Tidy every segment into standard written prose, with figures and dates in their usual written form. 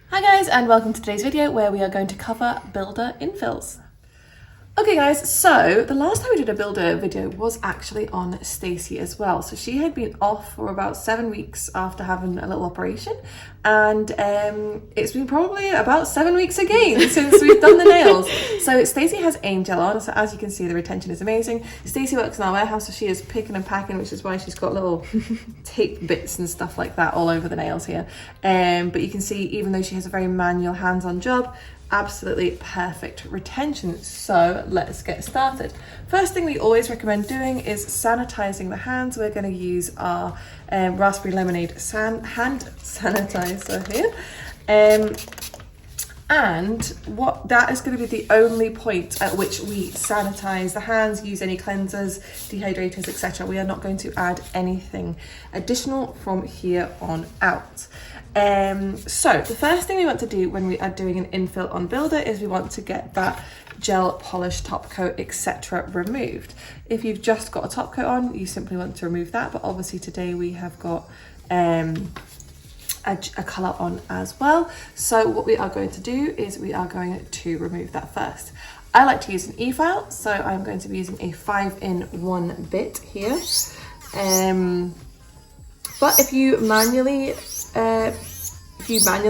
Hi guys, and welcome to today's video where we are going to cover builder infills. Okay guys, so the last time we did a builder video was actually on Stacey as well. So she had been off for about 7 weeks after having a little operation, and it's been probably about 7 weeks again since we've done the nails. So Stacey has Angel on, so as you can see the retention is amazing. Stacey works in our warehouse, so she is picking and packing, which is why she's got little tape bits and stuff like that all over the nails here. But you can see, even though she has a very manual hands-on job, absolutely perfect retention. So let's get started. First thing we always recommend doing is sanitizing the hands. We're going to use our raspberry lemonade hand sanitizer here, and what that is going to be the only point at which we sanitize the hands, use any cleansers, dehydrators, etc. We are not going to add anything additional from here on out. So the first thing we want to do when we are doing an infill on builder is we want to get that gel polish, top coat, etc. removed. If you've just got a top coat on, you simply want to remove that, but obviously today we have got a colour on as well. So what we are going to do is we are going to remove that first. I like to use an e-file, so I'm going to be using a 5-in-1 bit here. But if you manually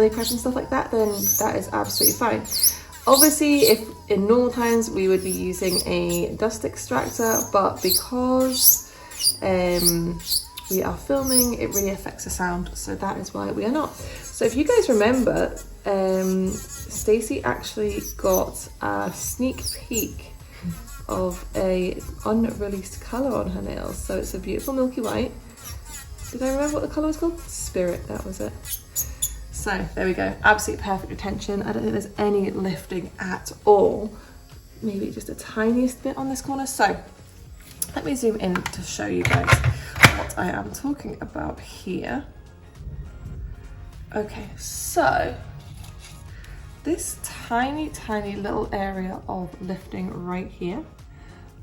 press and stuff like that, then that is absolutely fine. Obviously, if in normal times we would be using a dust extractor, but because we are filming, it really affects the sound, so that is why we are not. So if you guys remember, Stacey actually got a sneak peek of a unreleased colour on her nails. So it's a beautiful milky white. Did I remember what the colour was called? Spirit, that was it. So there we go, absolute perfect retention. I don't think there's any lifting at all. Maybe just a tiniest bit on this corner. So let me zoom in to show you guys what I am talking about here. Okay, so this tiny little area of lifting right here,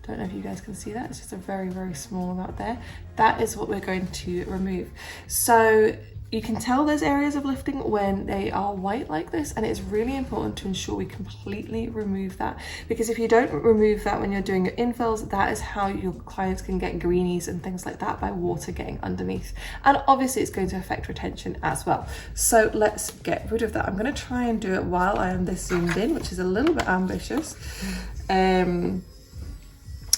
don't know if you guys can see that, it's just a very small amount there. That is what we're going to remove. So you can tell there's areas of lifting when they are white like this, and it's really important to ensure we completely remove that, because if you don't remove that when you're doing your infills, that is how your clients can get greenies and things like that by water getting underneath, and obviously it's going to affect retention as well. So let's get rid of that. I'm going to try and do it while I am this zoomed in, which is a little bit ambitious.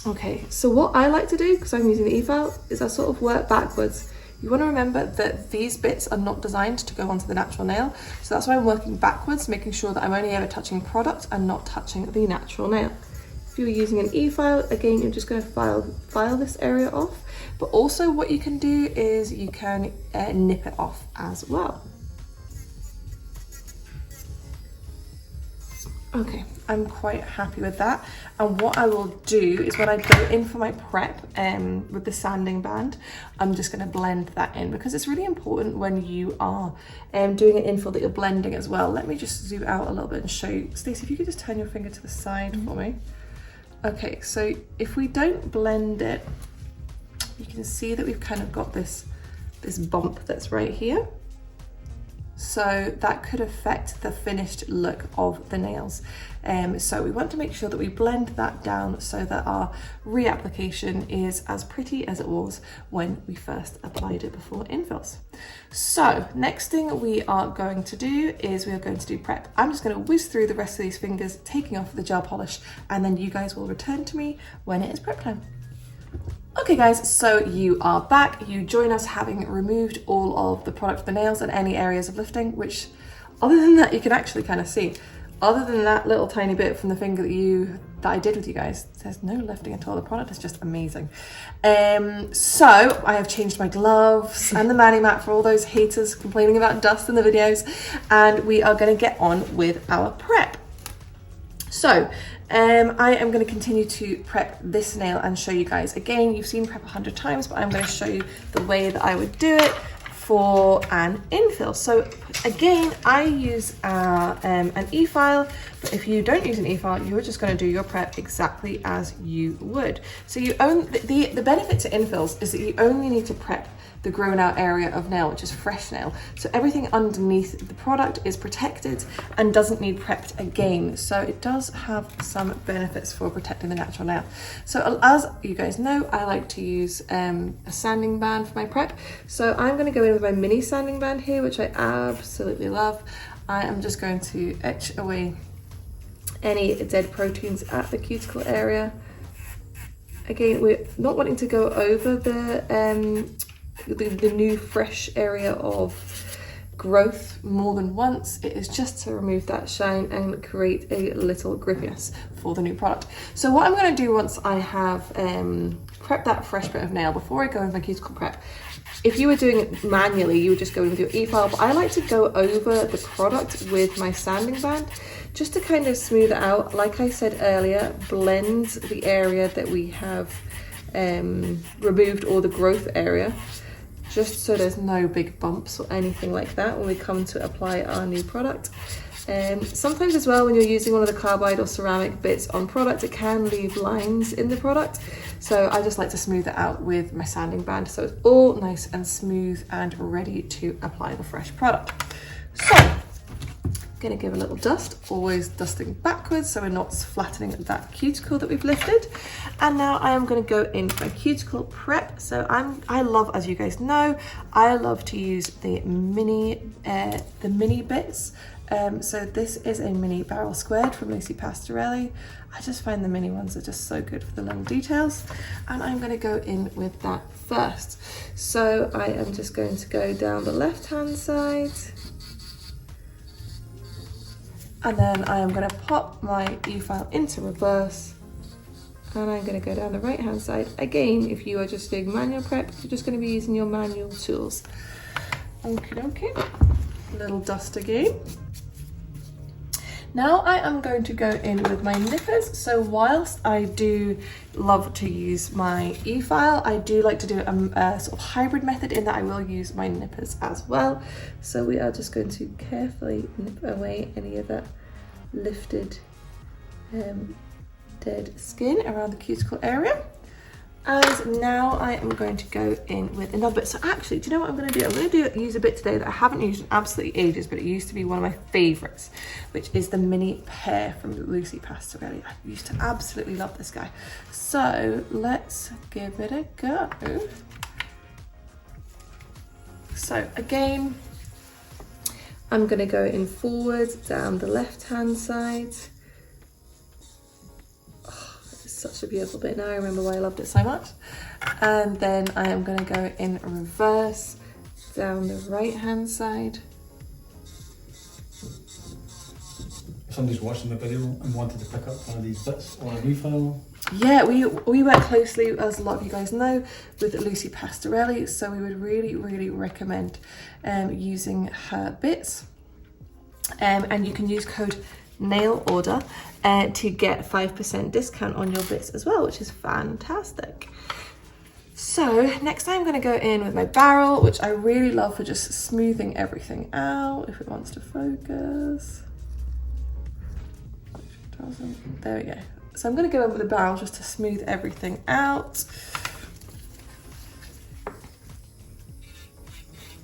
Okay, so what I like to do, because I'm using the e-file, is I sort of work backwards. You want to remember that these bits are not designed to go onto the natural nail, so that's why I'm working backwards, making sure that I'm only ever touching product and not touching the natural nail. If you're using an e-file, again, you're just going to file this area off, but also what you can do is you can nip it off as well. Okay, I'm quite happy with that. And what I will do is when I go in for my prep with the sanding band, I'm just going to blend that in, because it's really important when you are doing an infill that you're blending as well. Let me just zoom out a little bit and show you. Stacey, if you could just turn your finger to the side for me. Okay, so if we don't blend it, you can see that we've kind of got this bump that's right here. So that could affect the finished look of the nails. So we want to make sure that we blend that down so that our reapplication is as pretty as it was when we first applied it before infills. So next thing we are going to do is we are going to do prep. I'm just going to whiz through the rest of these fingers, taking off the gel polish, and then you guys will return to me when it is prep time. Okay guys, so you are back. You join us having removed all of the product of the nails and any areas of lifting, which other than that you can actually kind of see. Other than that little tiny bit from the finger that I did with you guys, there's no lifting at all. The product is just amazing. So I have changed my gloves and the mani mat for all those haters complaining about dust in the videos, and we are going to get on with our prep. So I am going to continue to prep this nail and show you guys. Again, you've seen prep 100 times, but I'm going to show you the way that I would do it for an infill. So again, I use an e-file, but if you don't use an e-file, you're just going to do your prep exactly as you would. So you own the benefit to infills is that you only need to prep the grown out area of nail, which is fresh nail. So everything underneath the product is protected and doesn't need prepped again. So it does have some benefits for protecting the natural nail. So as you guys know, I like to use a sanding band for my prep. So I'm going to go in with my mini sanding band here, which I absolutely love. I am just going to etch away any dead proteins at the cuticle area. Again, we're not wanting to go over the new fresh area of growth more than once. It is just to remove that shine and create a little grippiness for the new product. So what I'm going to do once I have prepped that fresh bit of nail, before I go in my cuticle prep, if you were doing it manually, you would just go in with your e-file, but I like to go over the product with my sanding band just to kind of smooth it out. Like I said earlier, blend the area that we have removed, or the growth area, just so there's no big bumps or anything like that when we come to apply our new product. Sometimes as well, when you're using one of the carbide or ceramic bits on product, it can leave lines in the product. So I just like to smooth it out with my sanding band so it's all nice and smooth and ready to apply the fresh product. So I'm gonna give a little dust, always dusting backwards so we're not flattening that cuticle that we've lifted. And now I am gonna go into my cuticle prep. So I love, as you guys know, I love to use the mini bits. So this is a mini barrel squared from Lucy Pastorelli. I just find the mini ones are just so good for the little details, and I'm going to go in with that first. So I am just going to go down the left hand side, and then I am going to pop my e-file into reverse, and I'm going to go down the right hand side. Again, if you are just doing manual prep, you're just going to be using your manual tools. Okay, little dust again. Now I am going to go in with my nippers. So whilst I do love to use my e-file, I do like to do a sort of hybrid method in that I will use my nippers as well. So we are just going to carefully nip away any of that lifted dead skin around the cuticle area. And now I am going to go in with another bit. So actually, do you know what I'm going to do? I'm going to use a bit today that I haven't used in absolutely ages, but it used to be one of my favourites, which is the mini pear from Lucy Pastorelli. I used to absolutely love this guy. So let's give it a go. So again, I'm going to go in forward down the left-hand side. Such a beautiful bit now. I remember why I loved it so much. And then I am going to go in reverse down the right hand side. Somebody's watching the video and wanted to pick up one of these bits or a e-file. Yeah, we work closely, as a lot of you guys know, with Lucy Pastorelli, so we would really recommend using her bits. And you can use code nail order to get 5% discount on your bits as well, which is fantastic. So next I'm going to go in with my barrel, which I really love for just smoothing everything out. If it wants to focus, if it doesn't, there we go. So I'm going to go in with the barrel just to smooth everything out.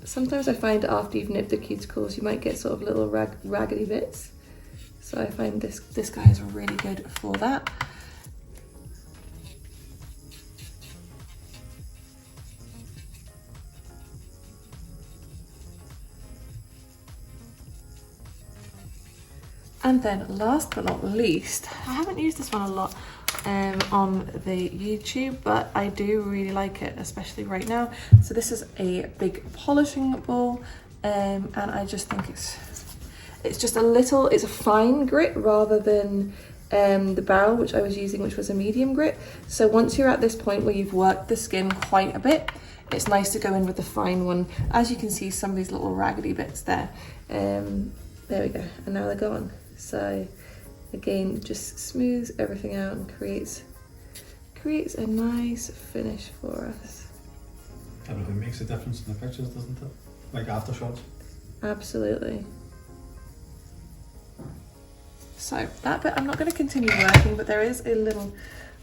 Sometimes I find after you've nipped the cuticles, you might get sort of little raggedy bits. So I find this guy is really good for that. And then last but not least, I haven't used this one a lot on the YouTube, but I do really like it, especially right now. So this is a big polishing ball, and I just think it's just a little, it's a fine grit rather than the barrel which I was using, which was a medium grit. So once you're at this point where you've worked the skin quite a bit, it's nice to go in with the fine one. As you can see, some of these little raggedy bits there. There we go, and now they're gone. So again, just smooths everything out and creates a nice finish for us. Everything makes a difference in the pictures, doesn't it? Like aftershots. Absolutely. So that bit I'm not going to continue working, but there is a little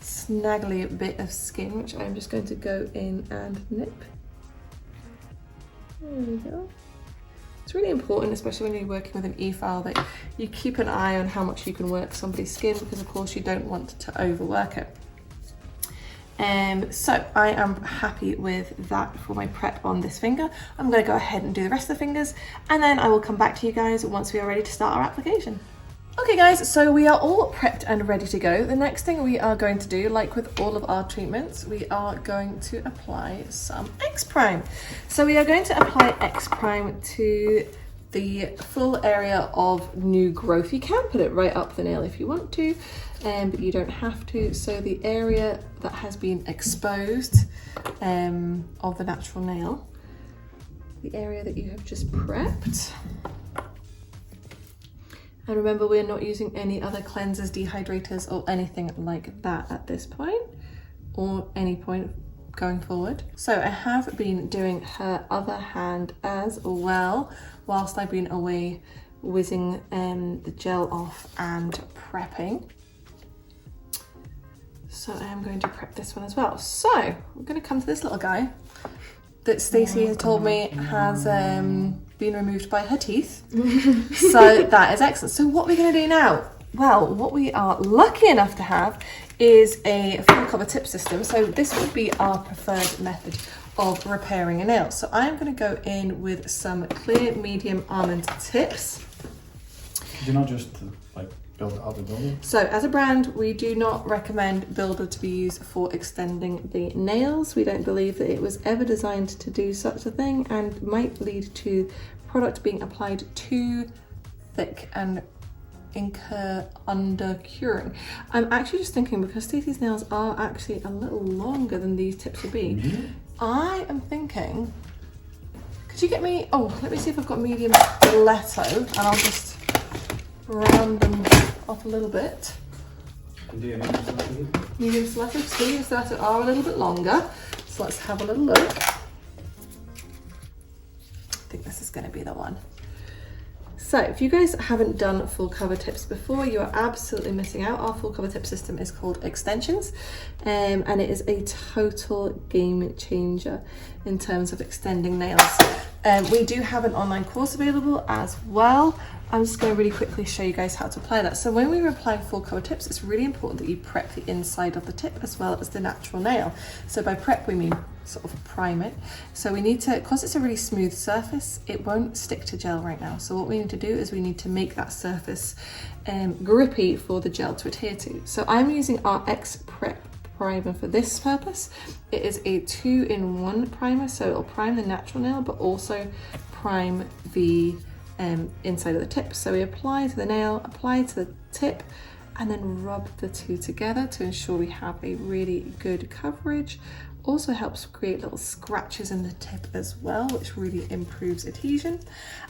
snaggly bit of skin which I'm just going to go in and nip. There we go. It's really important, especially when you're working with an e-file, that you keep an eye on how much you can work somebody's skin, because of course you don't want to overwork it. So I am happy with that for my prep on this finger. I'm going to go ahead and do the rest of the fingers, and then I will come back to you guys once we are ready to start our application. Okay guys, so we are all prepped and ready to go. The next thing we are going to do, like with all of our treatments, we are going to apply some XPrime. So we are going to apply XPrime to the full area of new growth. You can put it right up the nail if you want to, but you don't have to. So the area that has been exposed of the natural nail, the area that you have just prepped. And remember, we're not using any other cleansers, dehydrators, or anything like that at this point, or any point going forward. So I have been doing her other hand as well, whilst I've been away whizzing the gel off and prepping. So I am going to prep this one as well. So we're going to come to this little guy that Stacey has told me has been removed by her teeth. So that is excellent. So what we're going to do now? Well, what we are lucky enough to have is a full cover tip system. So this would be our preferred method of repairing a nail. So I'm going to go in with some clear medium almond tips. Did you not just like build it out the builder? So as a brand, we do not recommend Builder to be used for extending the nails. We don't believe that it was ever designed to do such a thing, and might lead to product being applied too thick and incur under curing. I'm actually just thinking, because Stacey's nails are actually a little longer than these tips would be, I am thinking, could you get me, oh, let me see if I've got medium stiletto, and I'll just round them off a little bit. Medium stiletto, because medium stiletto are a little bit longer, so let's have a little look. I think this is going to be the one. So if you guys haven't done full cover tips before, you are absolutely missing out. Our full cover tip system is called Extensions, and it is a total game changer in terms of extending nails. We do have an online course available as well. I'm just going to really quickly show you guys how to apply that. So when we apply full cover tips, it's really important that you prep the inside of the tip as well as the natural nail. So by prep, we mean sort of prime it. So we need to, because it's a really smooth surface, it won't stick to gel right now. So what we need to do is we need to make that surface grippy for the gel to adhere to. So I'm using our XPrime primer for this purpose. It is a 2-in-1 primer, so it'll prime the natural nail, but also prime the inside of the tip. So we apply to the nail, apply to the tip, and then rub the two together to ensure we have a really good coverage. Also helps create little scratches in the tip as well, which really improves adhesion.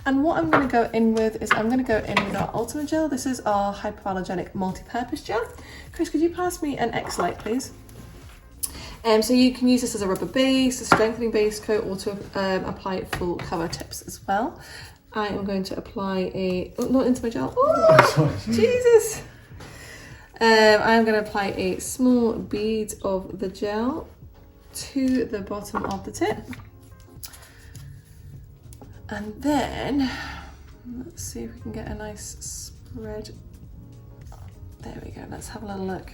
And what I'm going to go in with is I'm going to go in with our Ultimate Gel. This is our hypoallergenic multi-purpose gel. Chris, could you pass me an X-Light, please? So you can use this as a rubber base, a strengthening base coat, or to apply full cover tips as well. I am going to apply a, oh, not into my gel, oh, Jesus! I'm going to apply a small bead of the gel to the bottom of the tip. And then, let's see if we can get a nice spread. There we go, let's have a little look.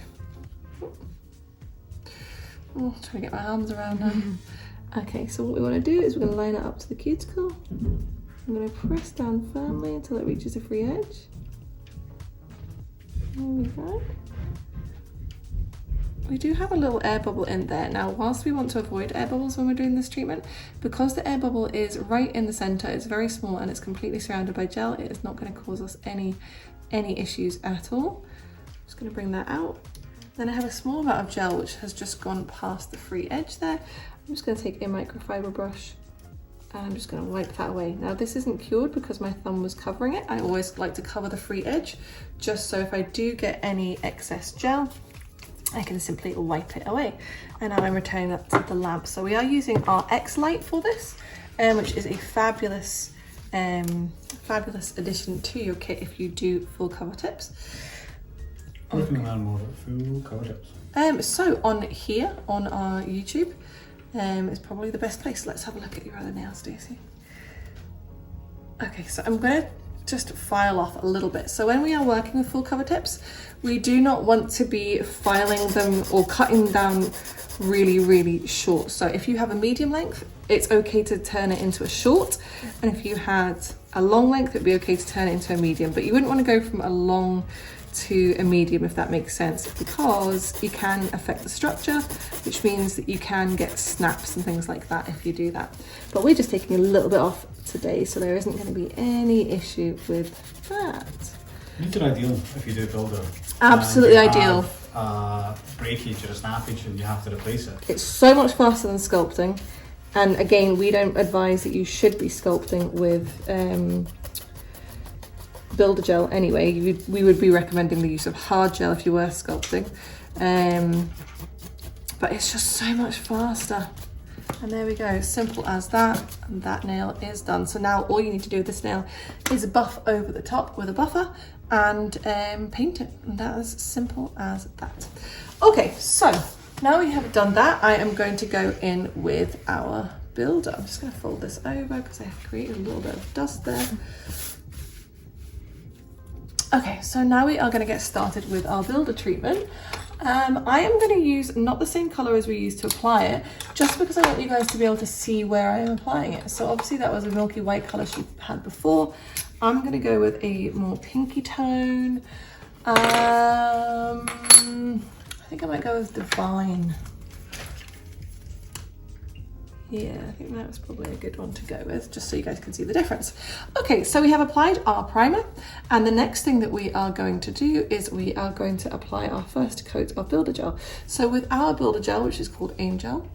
Oh, trying to get my arms around now. Okay, so what we want to do is we're going to line it up to the cuticle. I'm going to press down firmly until it reaches a free edge. There we go. We do have a little air bubble in there. Now, whilst we want to avoid air bubbles when we're doing this treatment, because the air bubble is right in the center, it's very small and it's completely surrounded by gel, it is not going to cause us any issues at all. Just going to bring that out. Then I have a small amount of gel which has just gone past the free edge there. I'm just going to take a microfiber brush and I'm just going to wipe that away. Now this isn't cured because my thumb was covering it. I always like to cover the free edge, just so if I do get any excess gel, I can simply wipe it away. And now I'm returning that to the lamp. So we are using our X-Light for this, which is a fabulous addition to your kit if you do full cover tips. Where can we learn more about full cover tips? So on here, on our YouTube, is probably the best place. Let's have a look at your other nail, Stacey. Okay, so I'm going to just file off a little bit. So when we are working with full cover tips, we do not want to be filing them or cutting down really, really short. So if you have a medium length, it's okay to turn it into a short. And if you had a long length, it'd be okay to turn it into a medium, but you wouldn't want to go from a long to a medium, if that makes sense, because you can affect the structure, which means that you can get snaps and things like that if you do that. But we're just taking a little bit off today, so there isn't going to be any issue with that. It's ideal if you do builder. Absolutely ideal. Breakage or a snappage and you have to replace it. It's so much faster than sculpting, and again, we don't advise that you should be sculpting with builder gel anyway. We would be recommending the use of hard gel if you were sculpting, but it's just so much faster. And there we go, simple as that, and that nail is done. So now all you need to do with this nail is buff over the top with a buffer and paint it, and that is simple as that. Okay, so now we have done that, I am going to go in with our builder. I'm just going to fold this over because I have created a little bit of dust there. Okay, so now we are going to get started with our builder treatment. I am going to use not the same colour as we used to apply it, just because I want you guys to be able to see where I am applying it. So obviously that was a milky white colour she had before. I'm going to go with a more pinky tone. I think I might go with Divine. Yeah, I think that was probably a good one to go with, just so you guys can see the difference. Okay, so we have applied our primer, and the next thing that we are going to do is we are going to apply our first coat of builder gel. So with our builder gel, which is called Angel,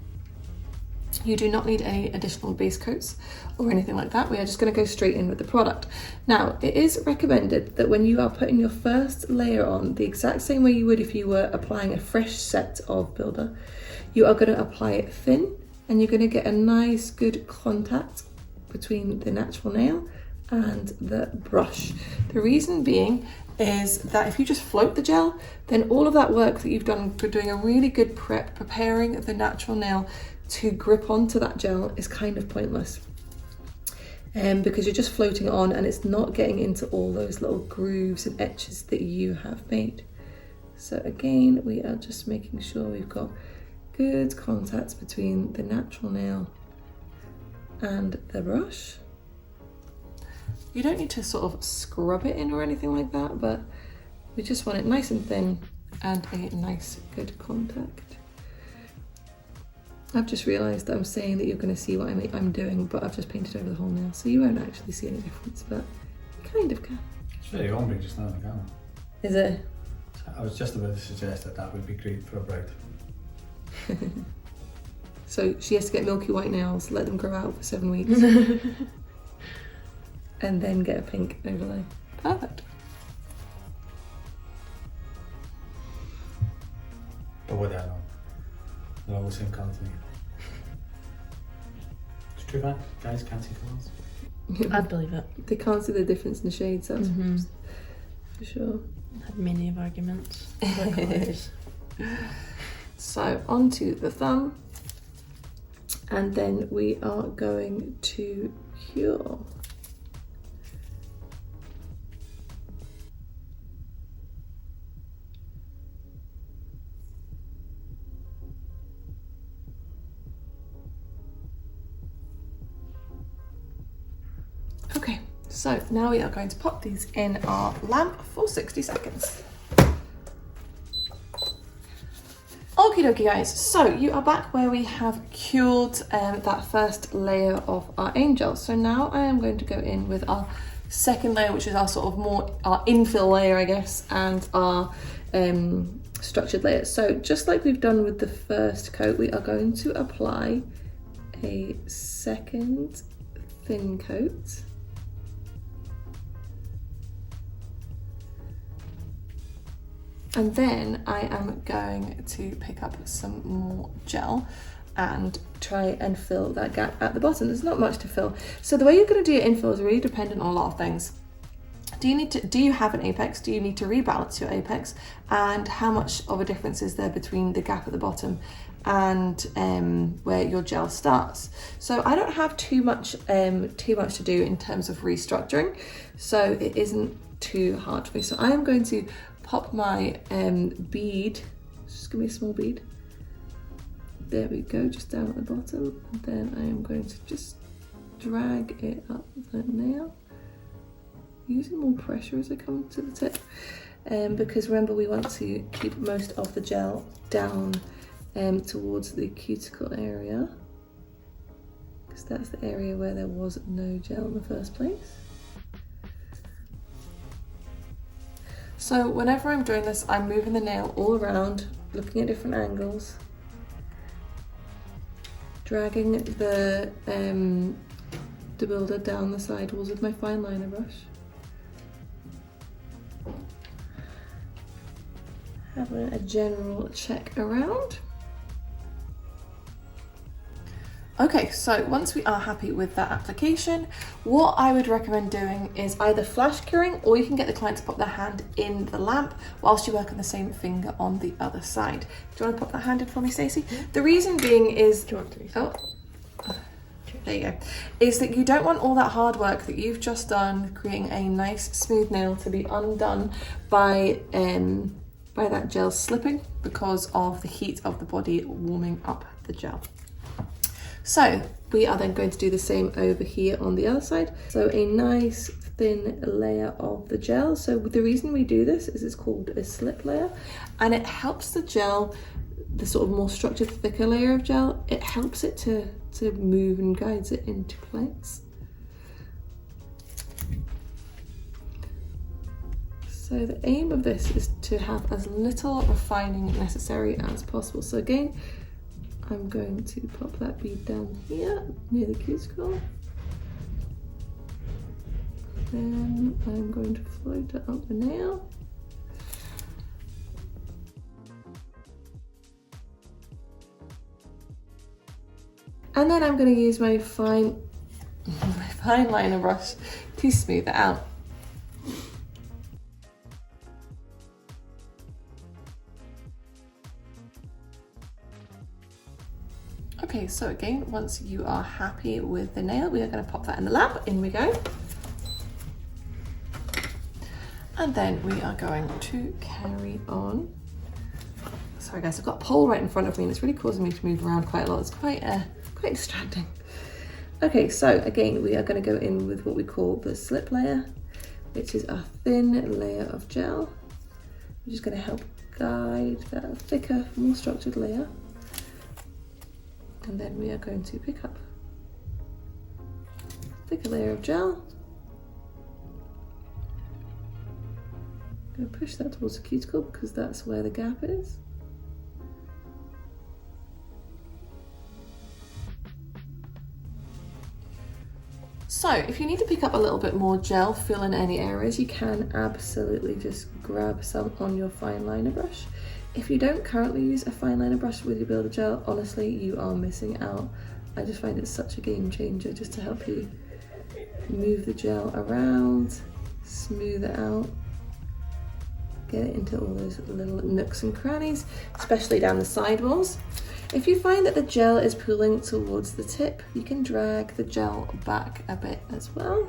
you do not need any additional base coats or anything like that. We are just going to go straight in with the product. Now, it is recommended that when you are putting your first layer on, the exact same way you would if you were applying a fresh set of builder, you are going to apply it thin, and you're going to get a nice good contact between the natural nail and the brush. The reason being is that if you just float the gel, then all of that work that you've done for doing a really good prep, preparing the natural nail to grip onto that gel, is kind of pointless. Because you're just floating it on and it's not getting into all those little grooves and etches that you have made. So again, we are just making sure we've got good contact between the natural nail and the brush. You don't need to sort of scrub it in or anything like that, but we just want it nice and thin and a nice good contact. I've just realised that I'm saying that you're going to see what I'm doing, but I've just painted over the whole nail, so you won't actually see any difference, but you kind of can. It's very ombre just now in the camera. Is it? I was just about to suggest that that would be great for a bride. So she has to get milky white nails, let them grow out for 7 weeks, and then get a pink overlay. Perfect. But what the hell? They're all the same colour to me. It's true fact, guys can't see colours. I'd believe it. They can't see the difference in the shades, that's for sure. Had many of arguments about colours. So onto the thumb, and then we are going to cure. Okay, so now we are going to pop these in our lamp for 60 seconds. Okie dokie guys, so you are back where we have cured that first layer of our angel. So now I am going to go in with our second layer, which is our sort of more, our infill layer, I guess, and our structured layer. So just like we've done with the first coat, we are going to apply a second thin coat. And then I am going to pick up some more gel and try and fill that gap at the bottom. There's not much to fill. So the way you're going to do your infill is really dependent on a lot of things. Do you have an apex? Do you need to rebalance your apex? And how much of a difference is there between the gap at the bottom and where your gel starts. So I don't have too much to do in terms of restructuring, so it isn't too hard for me. So I am going to pop my bead, just give me a small bead. There we go, just down at the bottom. And then I am going to just drag it up the nail, using more pressure as I come to the tip. Because remember, we want to keep most of the gel down towards the cuticle area, because that's the area where there was no gel in the first place. So whenever I'm doing this, I'm moving the nail all around, looking at different angles, dragging the debuilder down the side walls with my fine liner brush. Having a general check around. Okay, so once we are happy with that application, what I would recommend doing is either flash curing, or you can get the client to pop their hand in the lamp whilst you work on the same finger on the other side. Do you want to pop that hand in for me, Stacey? The reason being is, Do you want to? there you go, is that you don't want all that hard work that you've just done creating a nice smooth nail to be undone by that gel slipping because of the heat of the body warming up the gel. So we are then going to do the same over here on the other side. So a nice thin layer of the gel. So the reason we do this is it's called a slip layer, and it helps the gel, the sort of more structured, thicker layer of gel, it helps it to move and guides it into place. So the aim of this is to have as little refining necessary as possible. So again, I'm going to pop that bead down here near the cuticle. Then I'm going to float it up the nail. And then I'm going to use my fine liner brush to smooth it out. Okay, so again, once you are happy with the nail, we are going to pop that in the lamp. In we go. And then we are going to carry on. Sorry guys, I've got a pole right in front of me and it's really causing me to move around quite a lot. It's quite distracting. Okay, so again, we are going to go in with what we call the slip layer, which is a thin layer of gel, which is going to help guide that thicker, more structured layer. And then we are going to pick up a thicker layer of gel. I'm going to push that towards the cuticle because that's where the gap is. So if you need to pick up a little bit more gel, fill in any areas, you can absolutely just grab some on your fine liner brush. If you don't currently use a fine liner brush with your builder gel, honestly, you are missing out. I just find it such a game changer just to help you move the gel around, smooth it out, get it into all those little nooks and crannies, especially down the side walls. If you find that the gel is pulling towards the tip, you can drag the gel back a bit as well.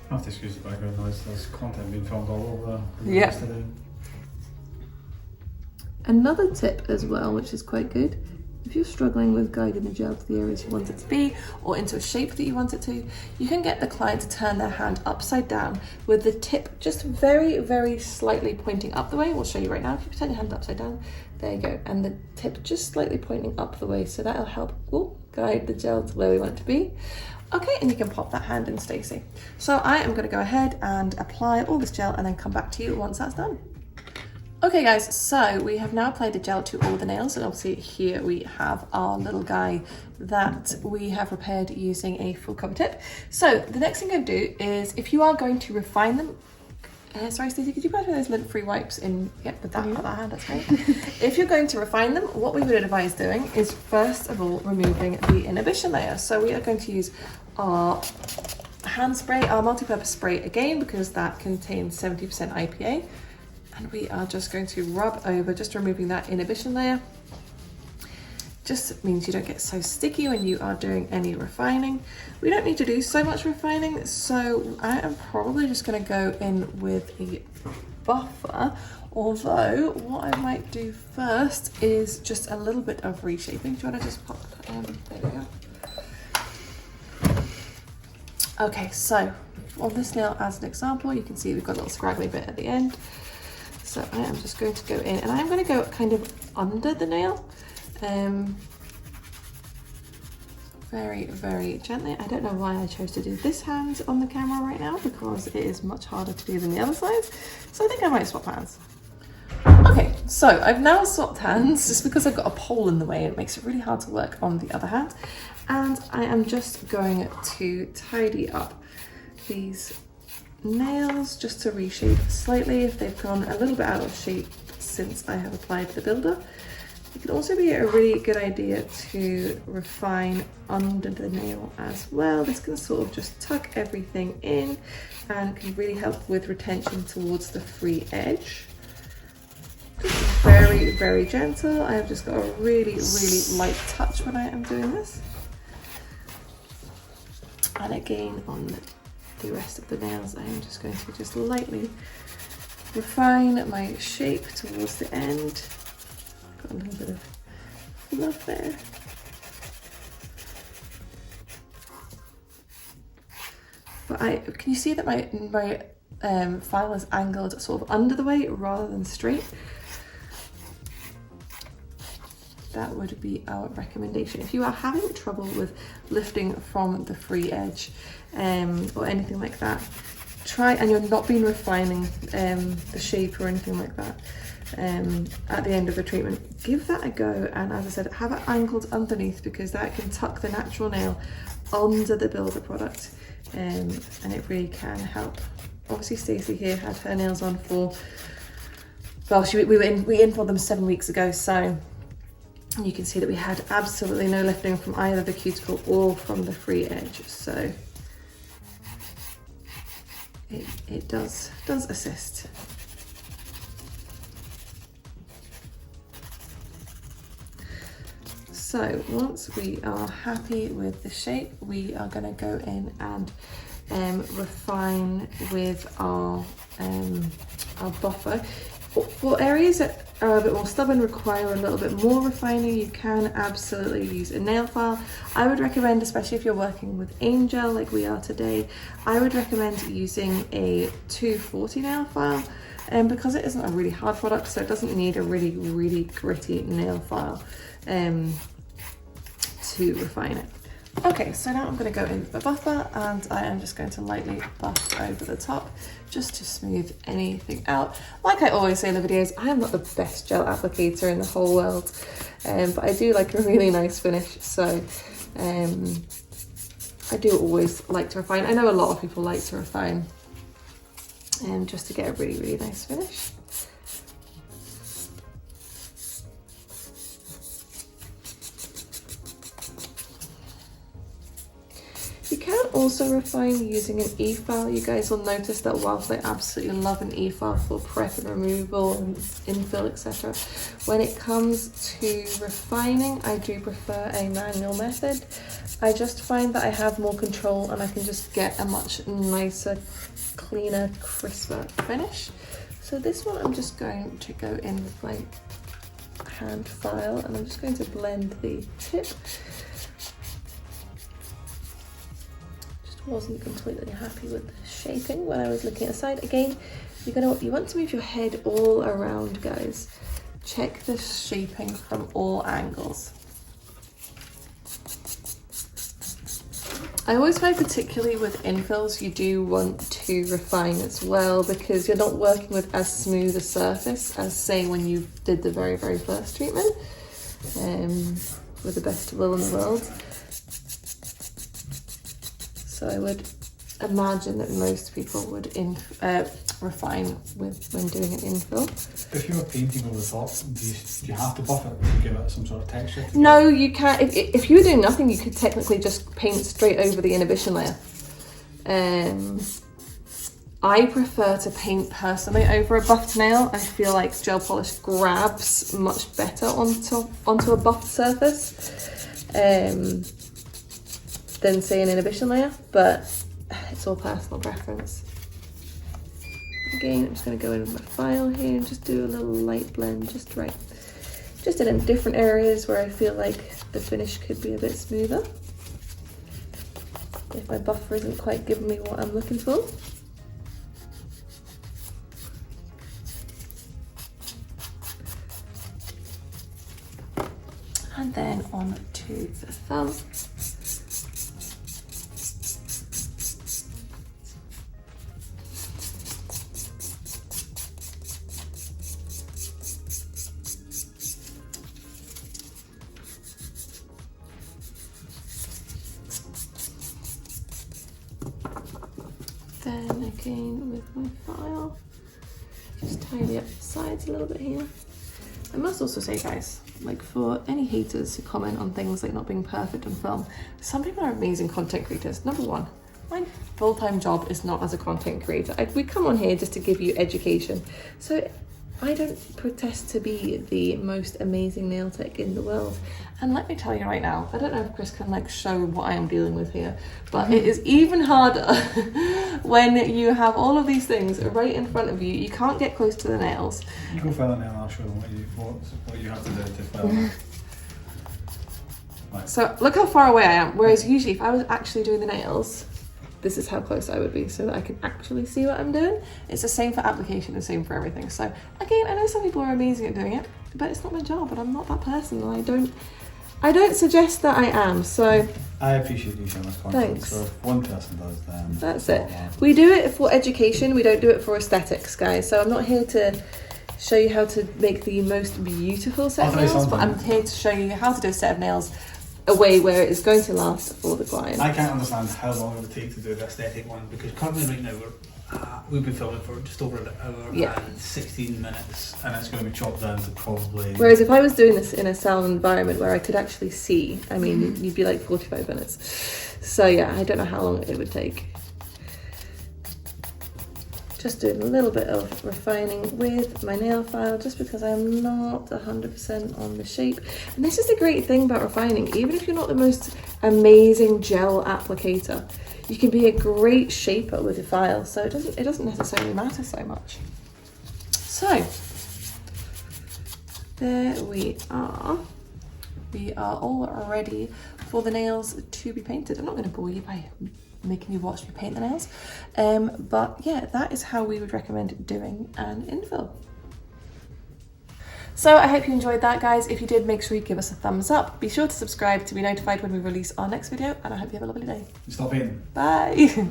I have to excuse the background noise, there's content being filmed all over. Yeah. Today. Another tip as well, which is quite good, if you're struggling with guiding the gel to the areas you want it to be or into a shape that you want it to, you can get the client to turn their hand upside down with the tip just very, very slightly pointing up the way. We'll show you right now. If you turn your hand upside down, there you go. And the tip just slightly pointing up the way. So that'll help guide the gel to where we want it to be. Okay, and you can pop that hand in, Stacey. So I am going to go ahead and apply all this gel and then come back to you once that's done. Okay guys, so we have now applied the gel to all the nails, and obviously here we have our little guy that we have prepared using a full cover tip. So the next thing I'm going to do is, if you are going to refine them, sorry Stacey, could you grab those lint-free wipes in, with that hand, that's great. If you're going to refine them, what we would advise doing is first of all removing the inhibition layer. So we are going to use our hand spray, our multi-purpose spray again, because that contains 70% IPA. And we are just going to rub over, just removing that inhibition layer. Just means you don't get so sticky when you are doing any refining. We don't need to do so much refining, so I am probably just going to go in with a buffer, although what I might do first is just a little bit of reshaping. Do you want to just pop, there we go. Okay, so on this nail as an example, you can see we've got a little scraggly bit at the end. So I am just going to go in, and I'm going to go kind of under the nail. Very, very gently. I don't know why I chose to do this hand on the camera right now, because it is much harder to do than the other side. So I think I might swap hands. Okay, so I've now swapped hands just because I've got a pole in the way. It makes it really hard to work on the other hand. And I am just going to tidy up these nails just to reshape slightly if they've gone a little bit out of shape since I have applied the builder. It can also be a really good idea to refine under the nail as well. This can sort of just tuck everything in and can really help with retention towards the free edge. Just very, very gentle. I have just got a really, really light touch when I am doing this. And again, on the rest of the nails, I am just going to just lightly refine my shape towards the end. Got a little bit of fluff there. But can you see that my file is angled sort of under the way rather than straight? That would be our recommendation. If you are having trouble with lifting from the free edge or anything like that, try, and you're not been refining the shape or anything like that at the end of the treatment, give that a go, and as I said, have it angled underneath, because that can tuck the natural nail under the builder product, and it really can help. Obviously Stacey here had her nails on for, well, we infilled them 7 weeks ago, so you can see that we had absolutely no lifting from either the cuticle or from the free edge, so it does assist. So once we are happy with the shape, we are going to go in and refine with our buffer. For areas that are a bit more stubborn, require a little bit more refining, you can absolutely use a nail file. I would recommend, especially if you're working with Angel like we are today, I would recommend using a 240 nail file, because it isn't a really hard product, so it doesn't need a really, really gritty nail file to refine it. Okay, so now I'm going to go in with the buffer, and I am just going to lightly buff over the top just to smooth anything out. Like I always say in the videos, I am not the best gel applicator in the whole world, but I do like a really nice finish, so I do always like to refine. I know a lot of people like to refine just to get a really, really nice finish. You can also refine using an e-file. You guys will notice that whilst I absolutely love an e-file for prep and removal and infill, etc., when it comes to refining, I do prefer a manual method. I just find that I have more control and I can just get a much nicer, cleaner, crisper finish. So this one I'm just going to go in with my hand file, and I'm just going to blend the tip. Wasn't completely happy with the shaping when I was looking at the side. Again, you want to move your head all around, guys. Check the shaping from all angles. I always find, particularly with infills, you do want to refine as well, because you're not working with as smooth a surface as, say, when you did the very, very first treatment, with the best will in the world. So I would imagine that most people would refine when doing an infill. If you were painting over the top, do you have to buff it to give it some sort of texture? No, you can't. If you were doing nothing, you could technically just paint straight over the inhibition layer. I prefer to paint personally over a buffed nail. I feel like gel polish grabs much better onto a buffed surface than say an inhibition layer, but it's all personal preference. Again, I'm just going to go in with my file here and just do a little light blend just right. Just in different areas where I feel like the finish could be a bit smoother. If my buffer isn't quite giving me what I'm looking for. And then on to the thumb. Then again with my file, just tidy up the sides a little bit here. I must also say, guys, like for any haters who comment on things like not being perfect on film, some people are amazing content creators. Number one, my full-time job is not as a content creator. We come on here just to give you education. So I don't protest to be the most amazing nail tech in the world. And let me tell you right now, I don't know if Chris can like show what I am dealing with here, but it is even harder when you have all of these things right in front of you. You can't get close to the nails. You go file a nail and I'll show them what you have to do to file them. Right. So look how far away I am. Whereas usually if I was actually doing the nails, this is how close I would be so that I can actually see what I'm doing. It's the same for application, the same for everything. So again, I know some people are amazing at doing it, but it's not my job and I'm not that person. And I don't suggest that I am, so. I appreciate you showing us content. Thanks. So if one person does, then That's it. We do it for education, we don't do it for aesthetics, guys. So I'm not here to show you how to make the most beautiful set of nails, but I'm here to show you how to do a set of nails a way where it's going to last for the client. I can't understand how long it would take to do the aesthetic one, because currently right now we've been filming for just over an hour and 16 minutes, and it's going to be chopped down to probably. Whereas if I was doing this in a salon environment where I could actually see, I mean, you'd be like 45 minutes. So yeah, I don't know how long it would take. Just doing a little bit of refining with my nail file, just because I'm not 100% on the shape. And this is the great thing about refining. Even if you're not the most amazing gel applicator, you can be a great shaper with your file. So it doesn't necessarily matter so much. So there we are. We are all ready for the nails to be painted. I'm not going to bore you by making you watch me paint the nails, but yeah, that is how we would recommend doing an infill. So I hope you enjoyed that, guys. If you did, make sure you give us a thumbs up. Be sure to subscribe to be notified when we release our next video, and I hope you have a lovely day. Stop painting. Bye.